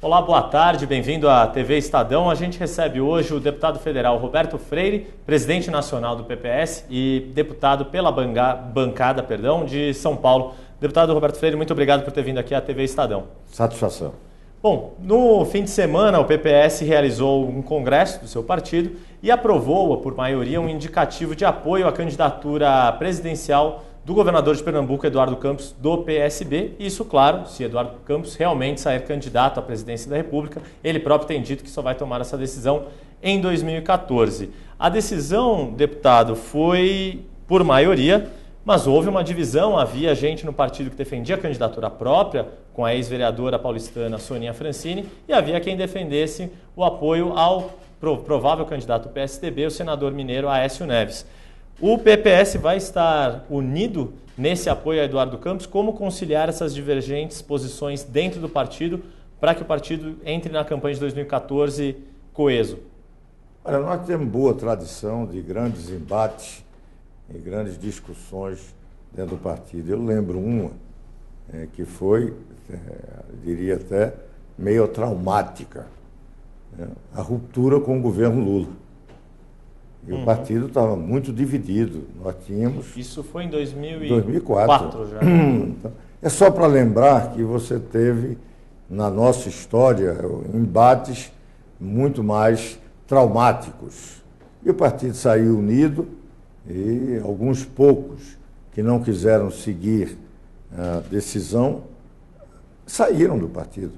Olá, boa tarde, bem-vindo à TV Estadão. A gente recebe hoje o deputado federal Roberto Freire, presidente nacional do PPS e deputado pela bancada de São Paulo. Deputado Roberto Freire, muito obrigado por ter vindo aqui à TV Estadão. Satisfação. Bom, no fim de semana o PPS realizou um congresso do seu partido e aprovou, por maioria, um indicativo de apoio à candidatura presidencial do governador de Pernambuco, Eduardo Campos, do PSB. Isso, claro, se Eduardo Campos realmente sair candidato à presidência da República, ele próprio tem dito que só vai tomar essa decisão em 2014. A decisão, deputado, foi por maioria, mas houve uma divisão. Havia gente no partido que defendia a candidatura própria, com a ex-vereadora paulistana Soninha Francini, e havia quem defendesse o apoio ao provável candidato do PSDB, o senador mineiro Aécio Neves. O PPS vai estar unido nesse apoio a Eduardo Campos. Como conciliar essas divergentes posições dentro do partido para que o partido entre na campanha de 2014 coeso? Olha, nós temos boa tradição de grandes embates e grandes discussões dentro do partido. Eu lembro uma que foi, diria até, meio traumática, a ruptura com o governo Lula. E o partido estava muito dividido. Nós tínhamos... Isso foi em 2004 já. Então, é só para lembrar que você teve, na nossa história, embates muito mais traumáticos. E o partido saiu unido e alguns poucos que não quiseram seguir a decisão saíram do partido.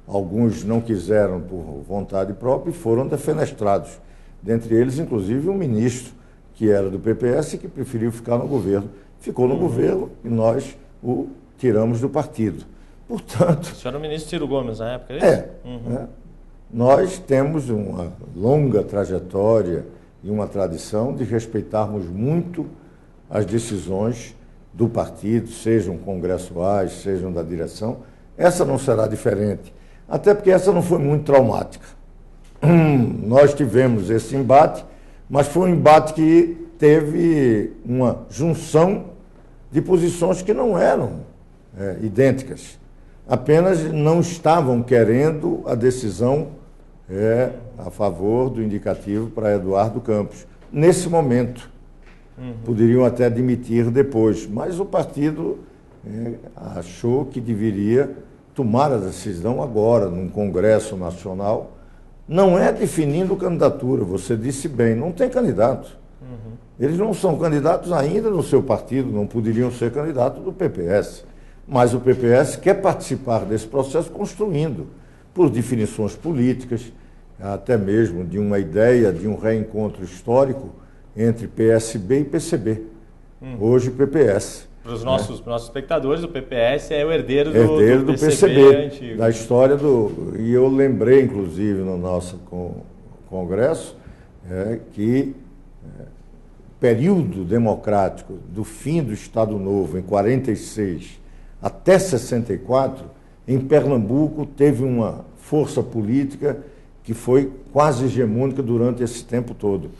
Alguns não quiseram por vontade própria e foram defenestrados. Dentre eles, inclusive, um ministro que era do PPS e que preferiu ficar no governo. Ficou no governo e nós o tiramos do partido. Portanto... O senhor era o ministro Ciro Gomes na época, é isso? Nós temos uma longa trajetória e uma tradição de respeitarmos muito as decisões do partido, sejam congressuais, sejam da direção. Essa não será diferente, até porque essa não foi muito traumática. Nós tivemos esse embate, mas foi um embate que teve uma junção de posições que não eram idênticas. Apenas não estavam querendo a decisão a favor do indicativo para Eduardo Campos. Nesse momento, poderiam até admitir depois, mas o partido achou que deveria tomar a decisão agora, num Congresso Nacional. Não é definindo candidatura, você disse bem, não tem candidato. Eles não são candidatos ainda no seu partido, não poderiam ser candidatos do PPS. Mas o PPS quer participar desse processo construindo, por definições políticas, até mesmo de uma ideia de um reencontro histórico entre PSB e PCB. Hoje PPS. Para os nossos espectadores, o PPS é o herdeiro do PCB antigo. Da história do... E eu lembrei, inclusive, no nosso congresso, que período democrático do fim do Estado Novo, em 46, até 64, em Pernambuco teve uma força política que foi quase hegemônica durante esse tempo todo,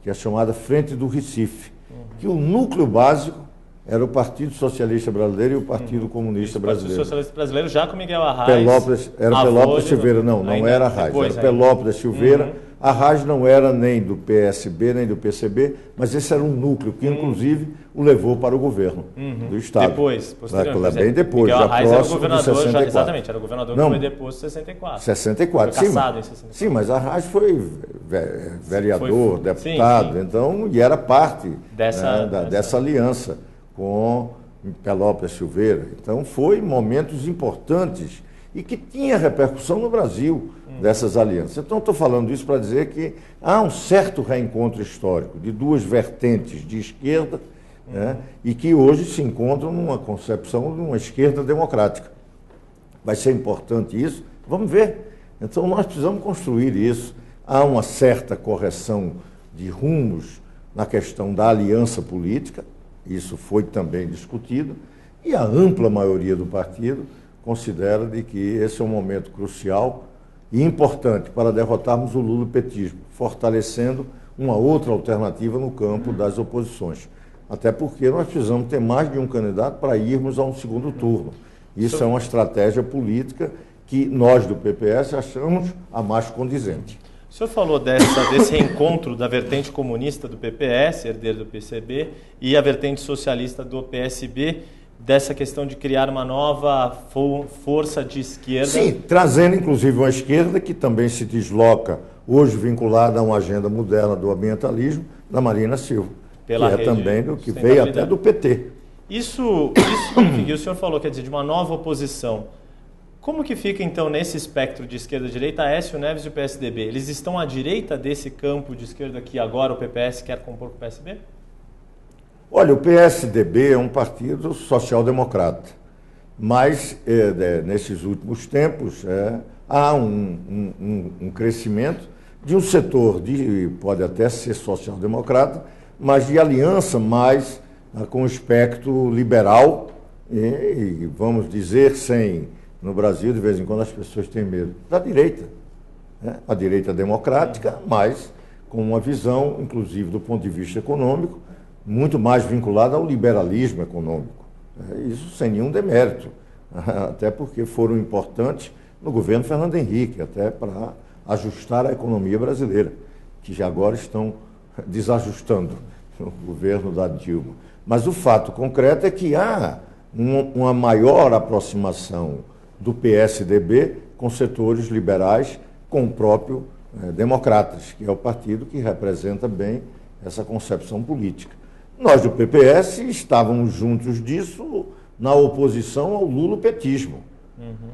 que é a chamada Frente do Recife, que o núcleo básico era o Partido Socialista Brasileiro e o Partido Comunista Brasileiro. O Partido Socialista Brasileiro já com Miguel Arraes. Era Pelópolis Silveira, não era Arraes, era Pelópolis Silveira. Arraes não era nem do PSB, nem do PCB, mas esse era um núcleo que, inclusive, o levou para o governo do Estado. Depois, posteriormente. Bem depois, Miguel já Arraes próximo era o governador, de 64. exatamente, era o governador que foi deposto em 64. 64, foi cassado em 64. Sim, mas Arraes foi vereador, deputado, então, e era parte dessa aliança com Pelópolis Silveira. Então, foi momentos importantes e que tinha repercussão no Brasil dessas alianças. Então, estou falando isso para dizer que há um certo reencontro histórico de duas vertentes de esquerda e que hoje se encontram numa concepção de uma esquerda democrática. Vai ser importante isso? Vamos ver. Então, nós precisamos construir isso. Há uma certa correção de rumos na questão da aliança política, isso foi também discutido, e a ampla maioria do partido considera de que esse é um momento crucial e importante para derrotarmos o lulopetismo, fortalecendo uma outra alternativa no campo das oposições. Até porque nós precisamos ter mais de um candidato para irmos a um segundo turno. Isso é uma estratégia política que nós do PPS achamos a mais condizente. O senhor falou desse reencontro da vertente comunista do PPS, herdeiro do PCB, e a vertente socialista do PSB, dessa questão de criar uma nova força de esquerda. Sim, trazendo inclusive uma esquerda que também se desloca, hoje vinculada a uma agenda moderna do ambientalismo, da Marina Silva, que é também do que veio até do PT. Isso que o senhor falou, quer dizer, de uma nova oposição. Como que fica, então, nesse espectro de esquerda-direita, Aécio Neves e o PSDB? Eles estão à direita desse campo de esquerda que agora o PPS quer compor com o PSB? Olha, o PSDB é um partido social-democrata, mas nesses últimos tempos há um crescimento de um setor, pode até ser social-democrata, mas de aliança mais com o espectro liberal e vamos dizer, no Brasil, de vez em quando, as pessoas têm medo da direita. A direita democrática, mas com uma visão, inclusive do ponto de vista econômico, muito mais vinculada ao liberalismo econômico. Isso sem nenhum demérito, até porque foram importantes no governo Fernando Henrique, até para ajustar a economia brasileira, que já agora estão desajustando o governo da Dilma. Mas o fato concreto é que há uma maior aproximação do PSDB com setores liberais, com o próprio Democratas, que é o partido que representa bem essa concepção política. Nós do PPS estávamos juntos disso na oposição ao lulopetismo.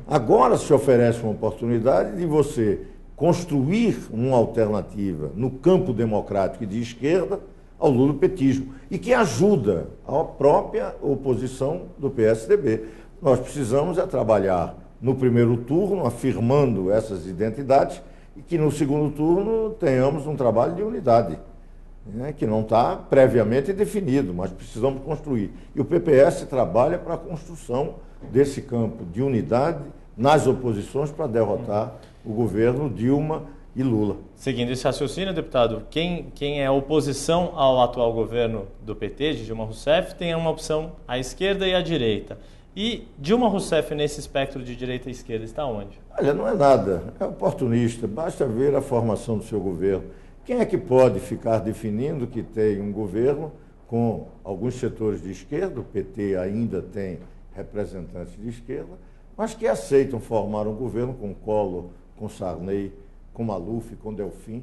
Agora se oferece uma oportunidade de você construir uma alternativa no campo democrático e de esquerda ao lulopetismo e que ajuda a própria oposição do PSDB. Nós precisamos trabalhar no primeiro turno, afirmando essas identidades, e que no segundo turno tenhamos um trabalho de unidade, que não está previamente definido, mas precisamos construir. E o PPS trabalha para a construção desse campo de unidade nas oposições para derrotar o governo Dilma e Lula. Seguindo esse raciocínio, deputado, quem é oposição ao atual governo do PT, de Dilma Rousseff, tem uma opção à esquerda e à direita. E Dilma Rousseff, nesse espectro de direita e esquerda, está onde? Olha, não é nada, é oportunista, basta ver a formação do seu governo. Quem é que pode ficar definindo que tem um governo com alguns setores de esquerda, o PT ainda tem representantes de esquerda, mas que aceitam formar um governo com Collor, com Sarney, com Maluf, com Delfim.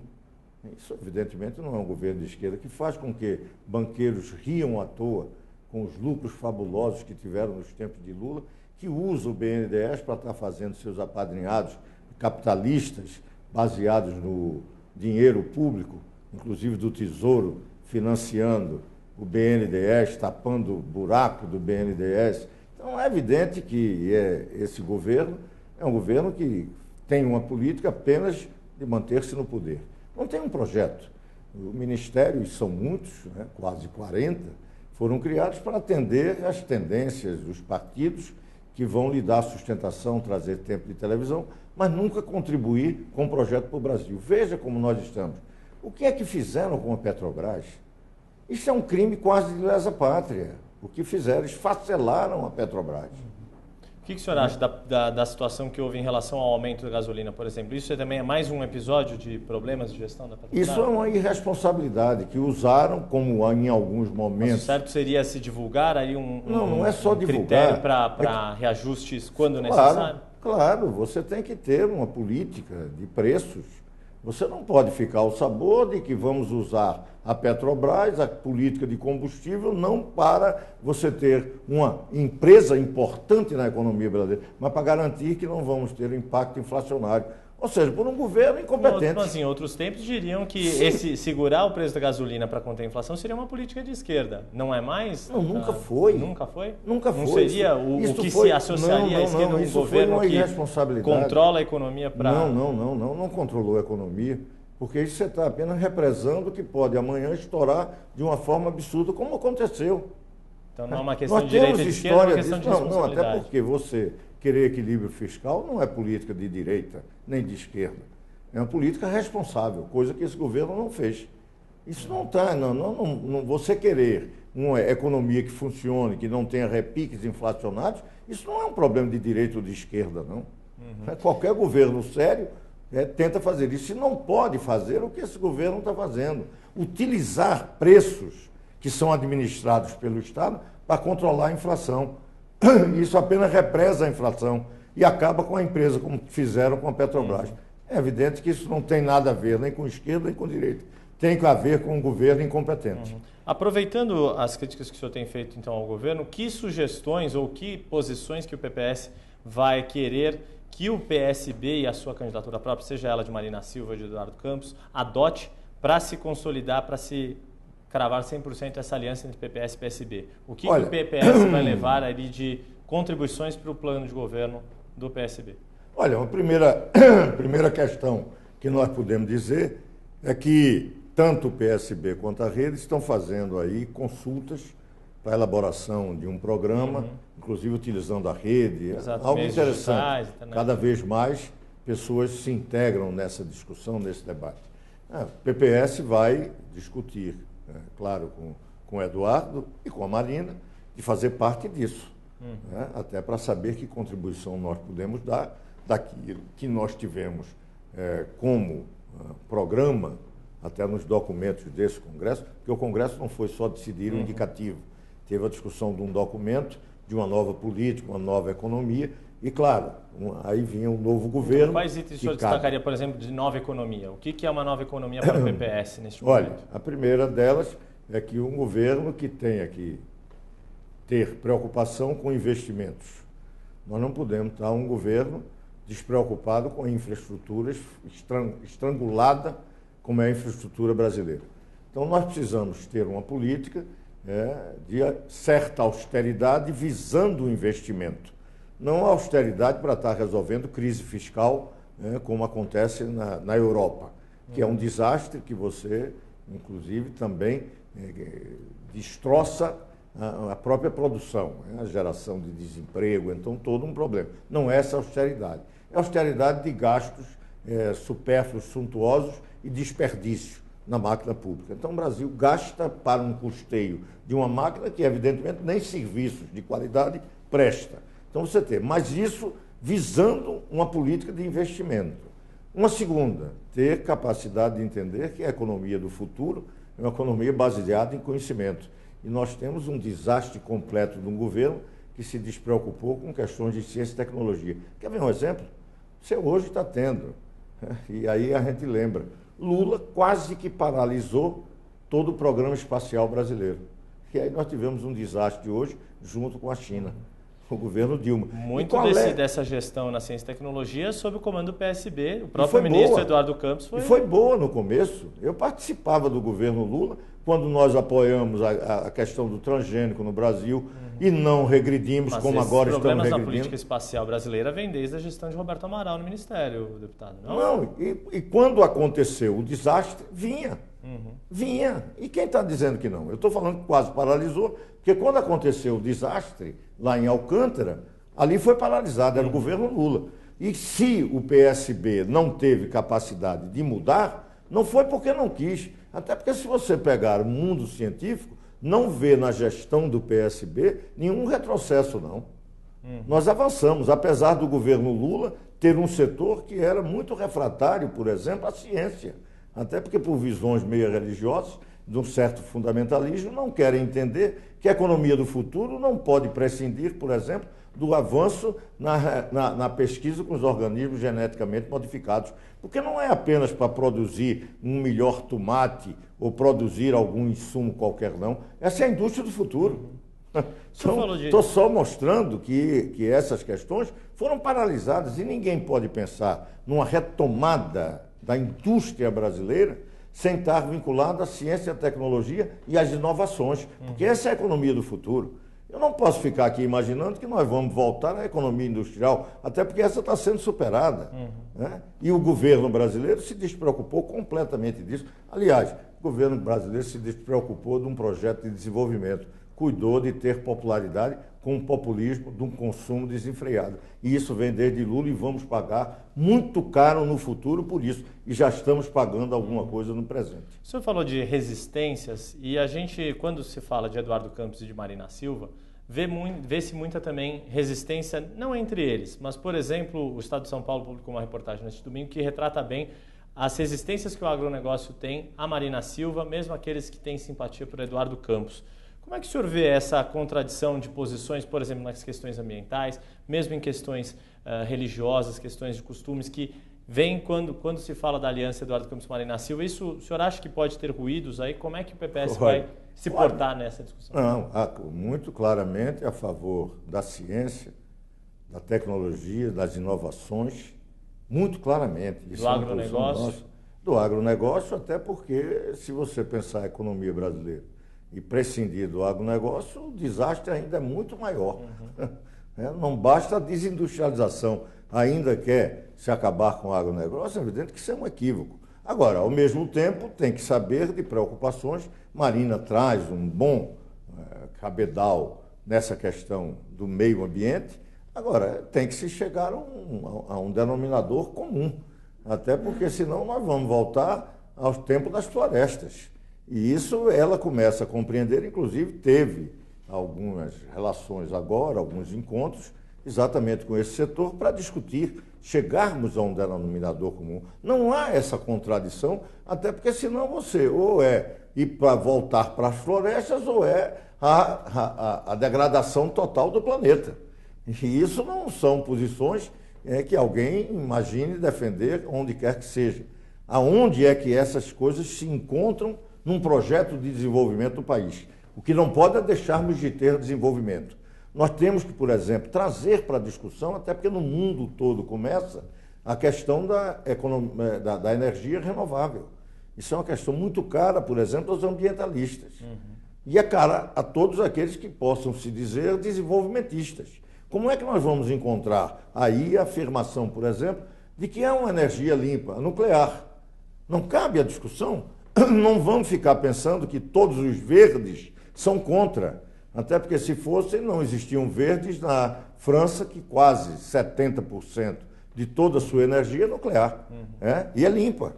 Isso, evidentemente, não é um governo de esquerda que faz com que banqueiros riam à toa com os lucros fabulosos que tiveram nos tempos de Lula, que usa o BNDES para estar fazendo seus apadrinhados capitalistas baseados no dinheiro público, inclusive do Tesouro, financiando o BNDES, tapando o buraco do BNDES. Então, é evidente que esse governo é um governo que tem uma política apenas de manter-se no poder. Não tem um projeto. O Ministério, e são muitos, quase 40, foram criados para atender às tendências dos partidos que vão lhe dar sustentação, trazer tempo de televisão, mas nunca contribuir com um projeto para o Brasil. Veja como nós estamos. O que é que fizeram com a Petrobras? Isso é um crime quase de lesa pátria. O que fizeram? Esfacelaram a Petrobras. O que o senhor acha da situação que houve em relação ao aumento da gasolina, por exemplo? Isso também é mais um episódio de problemas de gestão da Petrobras? Isso é uma irresponsabilidade que usaram, como em alguns momentos... Mas o certo seria se divulgar aí não é só critério para reajustes quando necessário? Claro, você tem que ter uma política de preços. Você não pode ficar ao sabor de que vamos usar a Petrobras, a política de combustível, não para você ter uma empresa importante na economia brasileira, mas para garantir que não vamos ter impacto inflacionário. Ou seja, por um governo incompetente. Mas em outros tempos diriam que segurar o preço da gasolina para conter a inflação seria uma política de esquerda. Não é mais? Não, nunca foi. Nunca foi? Nunca foi. Não seria o que se associaria à esquerda um governo que controla a economia para... Não controlou a economia, porque isso você está apenas represando que pode amanhã estourar de uma forma absurda, como aconteceu. Então não é uma questão de direita e de esquerda, é uma questão de responsabilidade. Não, até porque você querer equilíbrio fiscal não é política de direita nem de esquerda. É uma política responsável, coisa que esse governo não fez. Isso não está, você querer uma economia que funcione, que não tenha repiques inflacionários, isso não é um problema de direita ou de esquerda, não. Qualquer governo sério tenta fazer isso. E não pode fazer o que esse governo está fazendo. Utilizar preços que são administrados pelo Estado para controlar a inflação. Isso apenas represa a inflação e acaba com a empresa, como fizeram com a Petrobras. É evidente que isso não tem nada a ver nem com esquerda nem com direita. Tem a ver com um governo incompetente. Aproveitando as críticas que o senhor tem feito então ao governo, que sugestões ou que posições que o PPS vai querer que o PSB e a sua candidatura própria, seja ela de Marina Silva ou de Eduardo Campos, adote para se consolidar, para se cravar 100% essa aliança entre PPS e PSB? O que o PPS vai levar ali de contribuições para o plano de governo do PSB? Olha, uma primeira questão que nós podemos dizer é que tanto o PSB quanto a rede estão fazendo aí consultas para a elaboração de um programa, inclusive utilizando a rede, algo interessante. Cada vez mais pessoas se integram nessa discussão, nesse debate. O PPS vai discutir, claro, com o Eduardo e com a Marina, de fazer parte disso, até para saber que contribuição nós podemos dar daquilo que nós tivemos como programa, até nos documentos desse Congresso, porque o Congresso não foi só decidir o indicativo, teve a discussão de um documento, de uma nova política, uma nova economia, e claro, aí vinha um novo governo. Então, quais itens o senhor destacaria, por exemplo, de nova economia? O que é uma nova economia para o PPS neste momento? Olha, a primeira delas é que um governo que tenha que ter preocupação com investimentos. Nós não podemos estar um governo despreocupado com infraestruturas, estrangulada como é a infraestrutura brasileira. Então, nós precisamos ter uma política de certa austeridade visando o investimento. Não a austeridade para estar resolvendo crise fiscal, como acontece na Europa, que é um desastre que você, inclusive, também destroça a própria produção, a geração de desemprego, então todo um problema. Não é essa austeridade. É austeridade de gastos supérfluos, suntuosos e desperdício na máquina pública. Então o Brasil gasta para um custeio de uma máquina que, evidentemente, nem serviços de qualidade presta. Então você tem, mas isso visando uma política de investimento. Uma segunda, ter capacidade de entender que a economia do futuro é uma economia baseada em conhecimento. E nós temos um desastre completo de um governo que se despreocupou com questões de ciência e tecnologia. Quer ver um exemplo? Você hoje está tendo, e aí a gente lembra, Lula quase que paralisou todo o programa espacial brasileiro. E aí nós tivemos um desastre hoje junto com a China, o governo Dilma. Muito dessa gestão na ciência e tecnologia sob o comando do PSB, o próprio ministro Eduardo Campos foi... E foi boa no começo. Eu participava do governo Lula quando nós apoiamos a questão do transgênico no Brasil e não regredimos como agora estamos regredindo. Mas os problemas na política espacial brasileira vêm desde a gestão de Roberto Amaral no Ministério, deputado, não? Não, e quando aconteceu o desastre, vinha. Vinha. E quem está dizendo que não? Eu estou falando que quase paralisou, porque quando aconteceu o desastre lá em Alcântara, ali foi paralisado, era o governo Lula. E se o PSB não teve capacidade de mudar, não foi porque não quis. Até porque se você pegar o mundo científico, não vê na gestão do PSB nenhum retrocesso, não. Nós avançamos, apesar do governo Lula ter um setor que era muito refratário, por exemplo, à ciência. Até porque por visões meio religiosas, de um certo fundamentalismo, não querem entender que a economia do futuro não pode prescindir, por exemplo, do avanço na pesquisa com os organismos geneticamente modificados. Porque não é apenas para produzir um melhor tomate ou produzir algum insumo qualquer, não. Essa é a indústria do futuro. Então, estou só mostrando que essas questões foram paralisadas e ninguém pode pensar numa retomada da indústria brasileira sem estar vinculado à ciência, à tecnologia e às inovações, porque essa é a economia do futuro. Eu não posso ficar aqui imaginando que nós vamos voltar à economia industrial, até porque essa está sendo superada. Né? E o governo brasileiro se despreocupou completamente disso. Aliás, o governo brasileiro se despreocupou de um projeto de desenvolvimento. cuidou de ter popularidade com o populismo de um consumo desenfreado. E isso vem desde Lula e vamos pagar muito caro no futuro por isso. E já estamos pagando alguma coisa no presente. O senhor falou de resistências e a gente, quando se fala de Eduardo Campos e de Marina Silva, vê-se muita também resistência, não entre eles, mas, por exemplo, o Estado de São Paulo publicou uma reportagem neste domingo que retrata bem as resistências que o agronegócio tem a Marina Silva, mesmo aqueles que têm simpatia por Eduardo Campos. Como é que o senhor vê essa contradição de posições, por exemplo, nas questões ambientais, mesmo em questões religiosas, questões de costumes, que vem quando se fala da aliança Eduardo Campos e Marina Silva? Isso o senhor acha que pode ter ruídos aí? Como é que o PPS vai se portar nessa discussão? Não, muito claramente a favor da ciência, da tecnologia, das inovações, muito claramente. Isso do agronegócio? Do agronegócio, até porque, se você pensar a economia brasileira e prescindir do agronegócio, o desastre ainda é muito maior. Não basta a desindustrialização, ainda quer se acabar com o agronegócio, é evidente que isso é um equívoco. Agora, ao mesmo tempo, tem que saber de preocupações. Marina traz um bom cabedal nessa questão do meio ambiente. Agora, tem que se chegar a um denominador comum, até porque senão nós vamos voltar aos tempos das florestas. E isso ela começa a compreender, inclusive teve algumas relações agora, alguns encontros, exatamente com esse setor, para discutir, chegarmos a um denominador comum. Não há essa contradição, até porque senão você ou é ir para voltar para as florestas ou é a degradação total do planeta. E isso não são posições que alguém imagine defender onde quer que seja. Aonde é que essas coisas se encontram num projeto de desenvolvimento do país? O que não pode é deixarmos de ter desenvolvimento. Nós temos que, por exemplo, trazer para a discussão, até porque no mundo todo começa, a questão da energia renovável. Isso é uma questão muito cara, por exemplo, aos ambientalistas. E é cara a todos aqueles que possam se dizer desenvolvimentistas. Como é que nós vamos encontrar aí a afirmação, por exemplo, de que é uma energia limpa, nuclear? Não cabe a discussão. Não vamos ficar pensando que todos os verdes são contra. Até porque, se fossem, não existiam verdes na França, que quase 70% de toda a sua energia é nuclear. E é limpa.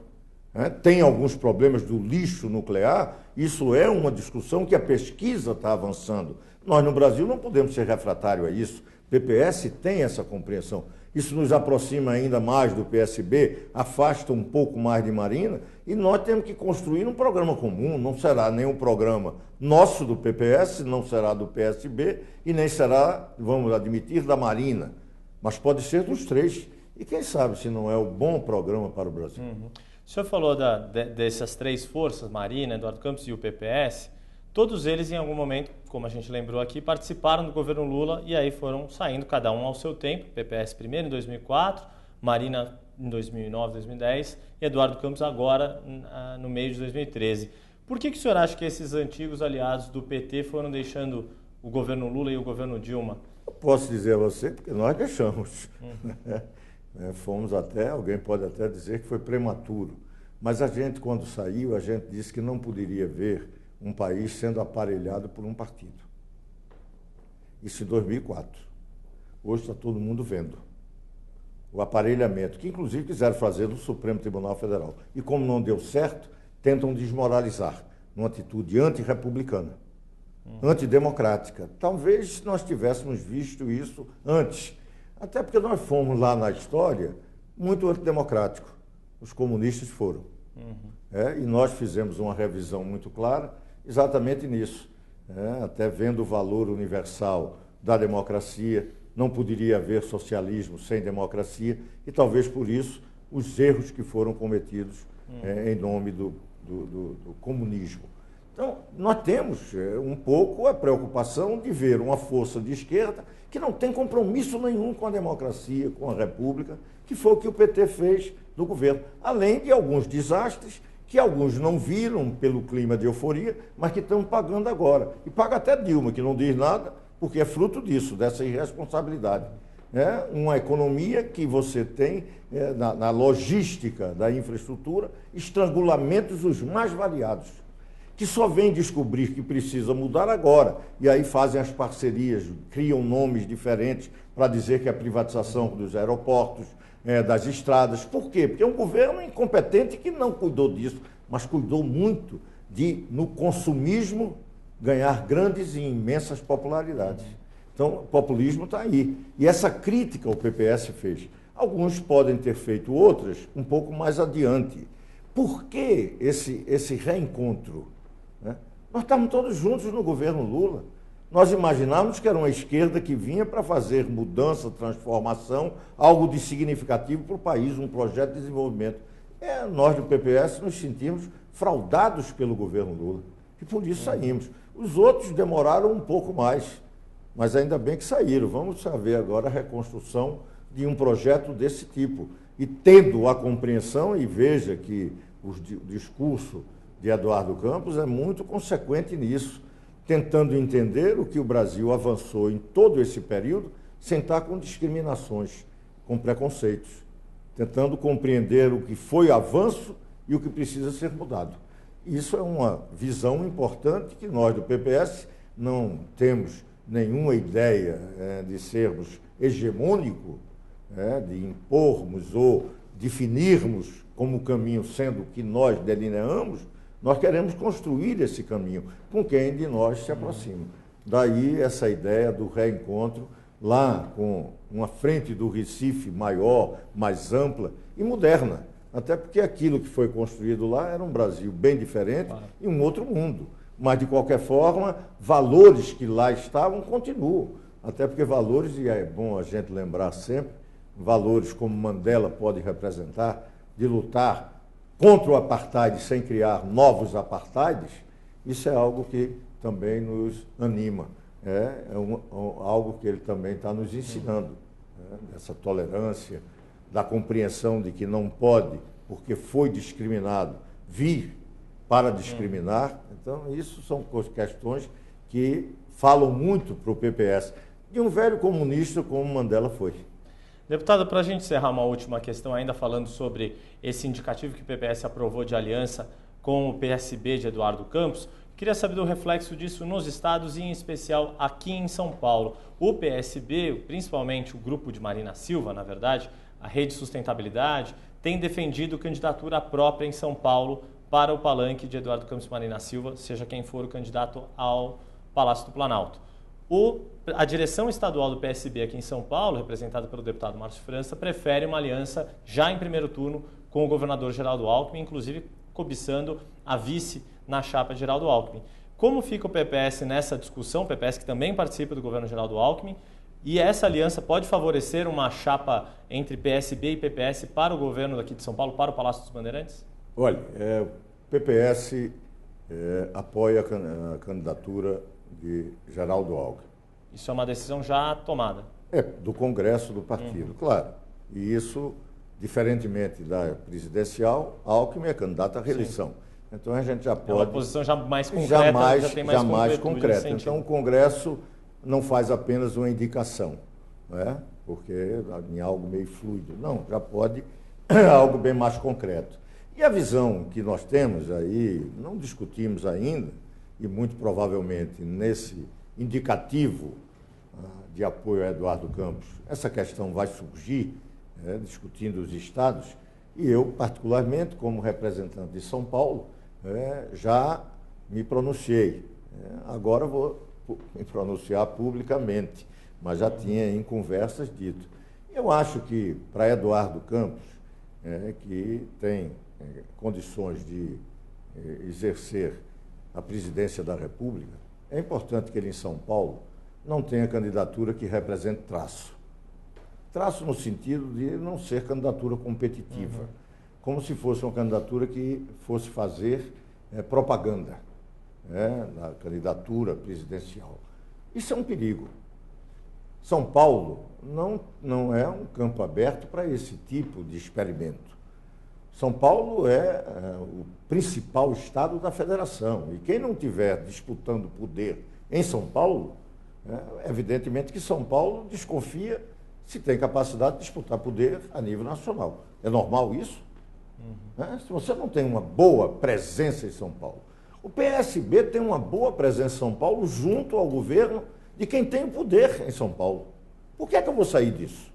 Tem alguns problemas do lixo nuclear, isso é uma discussão que a pesquisa está avançando. Nós, no Brasil, não podemos ser refratários a isso. O PPS tem essa compreensão. Isso nos aproxima ainda mais do PSB, afasta um pouco mais de Marina, e nós temos que construir um programa comum. Não será nem um programa nosso do PPS, não será do PSB, e nem será, vamos admitir, da Marina. Mas pode ser dos três. E quem sabe se não é o bom programa para o Brasil. O senhor falou dessas três forças, Marina, Eduardo Campos e o PPS. Todos eles, em algum momento, como a gente lembrou aqui, participaram do governo Lula e aí foram saindo, cada um ao seu tempo. PPS primeiro, em 2004, Marina em 2009, 2010 e Eduardo Campos agora, no meio de 2013. Por que o senhor acha que esses antigos aliados do PT foram deixando o governo Lula e o governo Dilma? Eu posso dizer a você, porque nós deixamos. Fomos até, alguém pode até dizer que foi prematuro. Mas a gente, quando saiu, a gente disse que não poderia ver um país sendo aparelhado por um partido. Isso em 2004. Hoje está todo mundo vendo o aparelhamento, que inclusive quiseram fazer no Supremo Tribunal Federal. E como não deu certo, tentam desmoralizar, numa atitude antirrepublicana, antidemocrática. Talvez nós tivéssemos visto isso antes, até porque nós fomos lá na história muito antidemocrático. Os comunistas foram. E nós fizemos uma revisão muito clara exatamente nisso. Até vendo o valor universal da democracia, não poderia haver socialismo sem democracia, e talvez por isso os erros que foram cometidos em nome do comunismo. Então, nós temos um pouco a preocupação de ver uma força de esquerda que não tem compromisso nenhum com a democracia, com a república, que foi o que o PT fez no governo. Além de alguns desastres que alguns não viram pelo clima de euforia, mas que estão pagando agora. E paga até Dilma, que não diz nada, porque é fruto disso, dessa irresponsabilidade. Uma economia que você tem, na logística da infraestrutura, estrangulamentos os mais variados, que só vem descobrir que precisa mudar agora. E aí fazem as parcerias, criam nomes diferentes para dizer que é a privatização dos aeroportos, das estradas. Por quê? Porque é um governo incompetente que não cuidou disso, mas cuidou muito de, no consumismo, ganhar grandes e imensas popularidades. Então, o populismo está aí. E essa crítica o PPS fez. Alguns podem ter feito outras um pouco mais adiante. Por que esse reencontro? Né? Nós estávamos todos juntos no governo Lula. Nós imaginávamos que era uma esquerda que vinha para fazer mudança, transformação, algo de significativo para o país, um projeto de desenvolvimento. Nós do PPS nos sentimos fraudados pelo governo Lula e por isso saímos. Os outros demoraram um pouco mais, mas ainda bem que saíram. Vamos saber agora a reconstrução de um projeto desse tipo. E tendo a compreensão, e veja que o discurso de Eduardo Campos é muito consequente nisso, tentando entender o que o Brasil avançou em todo esse período, sem estar com discriminações, com preconceitos, tentando compreender o que foi avanço e o que precisa ser mudado. Isso é uma visão importante que nós do PPS não temos nenhuma ideia de sermos hegemônicos, de impormos ou definirmos como caminho sendo o que nós delineamos. Nós queremos construir esse caminho com quem de nós se aproxima. Daí essa ideia do reencontro lá com uma frente do Recife maior, mais ampla e moderna. Até porque aquilo que foi construído lá era um Brasil bem diferente e um outro mundo. Mas, de qualquer forma, valores que lá estavam continuam. Até porque valores, e é bom a gente lembrar sempre, valores como Mandela pode representar, de lutar contra o apartheid sem criar novos apartheids, isso é algo que também nos anima. Algo que ele também está nos ensinando, essa tolerância, da compreensão de que não pode, porque foi discriminado, vir para discriminar. Então, isso são questões que falam muito para o PPS, de um velho comunista como Mandela foi. Deputado, para a gente encerrar uma última questão, ainda falando sobre esse indicativo que o PPS aprovou de aliança com o PSB de Eduardo Campos, queria saber do reflexo disso nos estados e, em especial, aqui em São Paulo. O PSB, principalmente o grupo de Marina Silva, na verdade, a Rede Sustentabilidade, tem defendido candidatura própria em São Paulo para o palanque de Eduardo Campos e Marina Silva, seja quem for o candidato ao Palácio do Planalto. A direção estadual do PSB aqui em São Paulo, representada pelo deputado Márcio França, prefere uma aliança já em primeiro turno com o governador Geraldo Alckmin, inclusive cobiçando a vice na chapa de Geraldo Alckmin. Como fica o PPS nessa discussão? O PPS que também participa do governo Geraldo Alckmin. E essa aliança pode favorecer uma chapa entre PSB e PPS para o governo daqui de São Paulo, para o Palácio dos Bandeirantes? Olha, o PPS apoia a candidatura de Geraldo Alckmin. Isso é uma decisão já tomada? Do Congresso do partido, claro. E isso, diferentemente da presidencial, Alckmin é candidato à reeleição. Sim. Então a gente já pode... É uma posição já mais concreta, já tem mais concreta. Então o Congresso não faz apenas uma indicação, porque em algo meio fluido. Não, já pode algo bem mais concreto. E a visão que nós temos aí, não discutimos ainda, e muito provavelmente nesse indicativo de apoio a Eduardo Campos, essa questão vai surgir, discutindo os estados, e eu, particularmente, como representante de São Paulo, já me pronunciei. Agora vou me pronunciar publicamente, mas já tinha em conversas dito. Eu acho que para Eduardo Campos, que tem condições de exercer a presidência da República, é importante que ele em São Paulo não tenha candidatura que represente traço. Traço no sentido de não ser candidatura competitiva, como se fosse uma candidatura que fosse fazer propaganda da candidatura presidencial. Isso é um perigo. São Paulo não é um campo aberto para esse tipo de experimento. São Paulo é o principal estado da federação. E quem não estiver disputando poder em São Paulo, evidentemente que São Paulo desconfia se tem capacidade de disputar poder a nível nacional. É normal isso? Se você não tem uma boa presença em São Paulo, O PSB tem uma boa presença em São Paulo junto ao governo de quem tem o poder em São Paulo. Por que é que eu vou sair disso?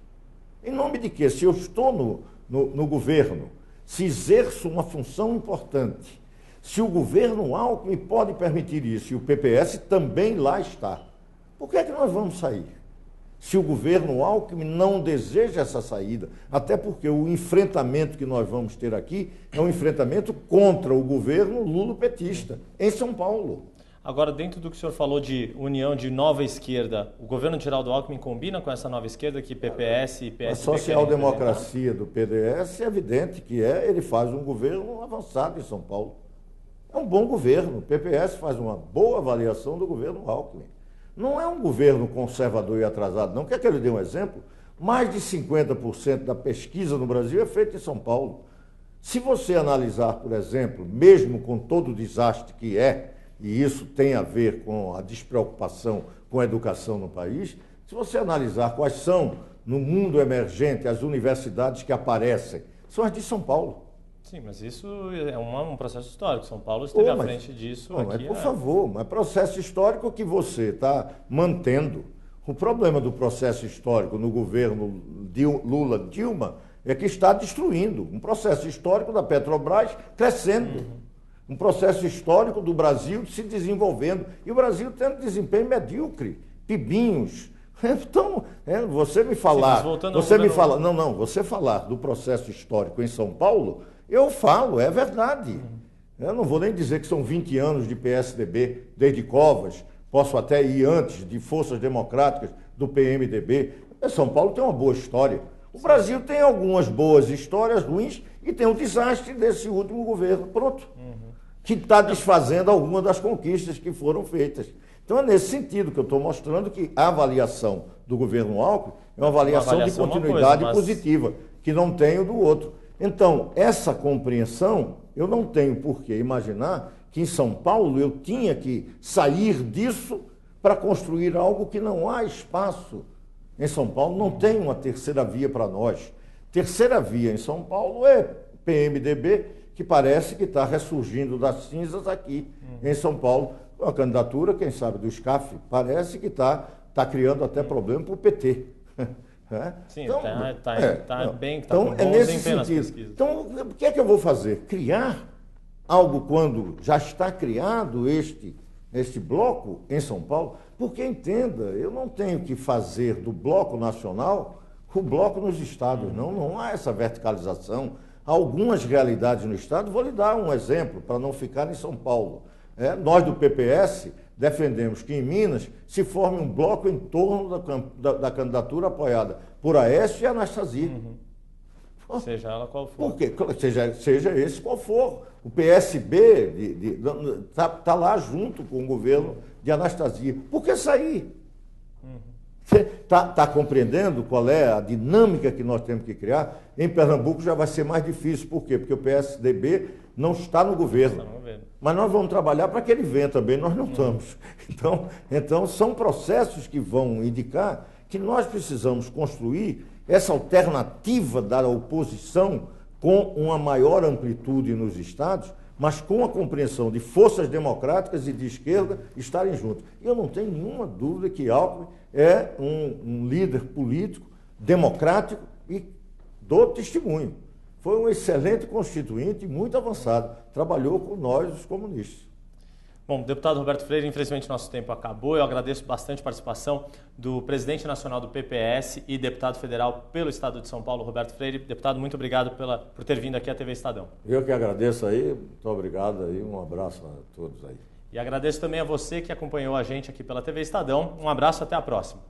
Em nome de quê? Se eu estou no governo, se exerço uma função importante, se o governo Alckmin pode permitir isso e o PPS também lá está, por que é que nós vamos sair? Se o governo Alckmin não deseja essa saída, até porque o enfrentamento que nós vamos ter aqui é um enfrentamento contra o governo lulo-petista, em São Paulo. Agora, dentro do que o senhor falou de união de nova esquerda, o governo de Geraldo Alckmin combina com essa nova esquerda que PPS e PSB... A social-democracia do PDS é evidente que ele faz um governo avançado em São Paulo. É um bom governo. O PPS faz uma boa avaliação do governo Alckmin. Não é um governo conservador e atrasado, não. Quer que eu lhe dê um exemplo? Mais de 50% da pesquisa no Brasil é feita em São Paulo. Se você analisar, por exemplo, mesmo com todo o desastre que é, e isso tem a ver com a despreocupação com a educação no país, se você analisar quais são, no mundo emergente, as universidades que aparecem, são as de São Paulo. Sim, mas isso é um processo histórico. São Paulo esteve à frente disso. Aqui, por favor, mas processo histórico que você está mantendo. O problema do processo histórico no governo Lula-Dilma é que está destruindo um processo histórico da Petrobras crescendo. Um processo histórico do Brasil se desenvolvendo. E o Brasil tendo desempenho medíocre, pibinhos. Então, você me falar... Sim, você falar do processo histórico em São Paulo, eu falo, é verdade. Eu não vou nem dizer que são 20 anos de PSDB, desde Covas, posso até ir antes de Forças Democráticas, do PMDB. São Paulo tem uma boa história. O Brasil tem algumas boas histórias ruins e tem o desastre desse último governo. Pronto. Que está desfazendo algumas das conquistas que foram feitas. Então é nesse sentido que eu estou mostrando que a avaliação do governo Alckmin é uma avaliação de continuidade positiva, que não tenho do outro. Então, essa compreensão, eu não tenho por que imaginar que em São Paulo eu tinha que sair disso para construir algo que não há espaço. Em São Paulo não tem uma terceira via para nós. Terceira via em São Paulo é PMDB, que parece que está ressurgindo das cinzas aqui em São Paulo. A candidatura, quem sabe, do SCAF, parece que está criando até problema para o PT. Sim, está bem, está então, com bom desempenho nas pesquisas. Então, o que é que eu vou fazer? Criar algo quando já está criado este bloco em São Paulo? Porque, entenda, eu não tenho que fazer do bloco nacional o bloco nos estados, não há essa verticalização. Há algumas realidades no estado, vou lhe dar um exemplo, para não ficar em São Paulo. Nós do PPS defendemos que em Minas se forme um bloco em torno da candidatura apoiada por Aécio e Anastasia. Seja ela qual for. Por quê? Seja esse qual for. O PSB está lá junto com o governo de Anastasia. Por que sair? Você está compreendendo qual é a dinâmica que nós temos que criar? Em Pernambuco já vai ser mais difícil. Por quê? Porque o PSDB não está no governo. Mas nós vamos trabalhar para que ele venha também, nós não estamos. Então, são processos que vão indicar que nós precisamos construir essa alternativa da oposição com uma maior amplitude nos estados, mas com a compreensão de forças democráticas e de esquerda estarem juntos. E eu não tenho nenhuma dúvida que Alckmin é um líder político, democrático e dou testemunho. Foi um excelente constituinte e muito avançado. Trabalhou com nós, os comunistas. Bom, deputado Roberto Freire, infelizmente nosso tempo acabou. Eu agradeço bastante a participação do presidente nacional do PPS e deputado federal pelo Estado de São Paulo, Roberto Freire. Deputado, muito obrigado por ter vindo aqui à TV Estadão. Eu que agradeço aí, muito obrigado aí, um abraço a todos aí. E agradeço também a você que acompanhou a gente aqui pela TV Estadão. Um abraço, até a próxima.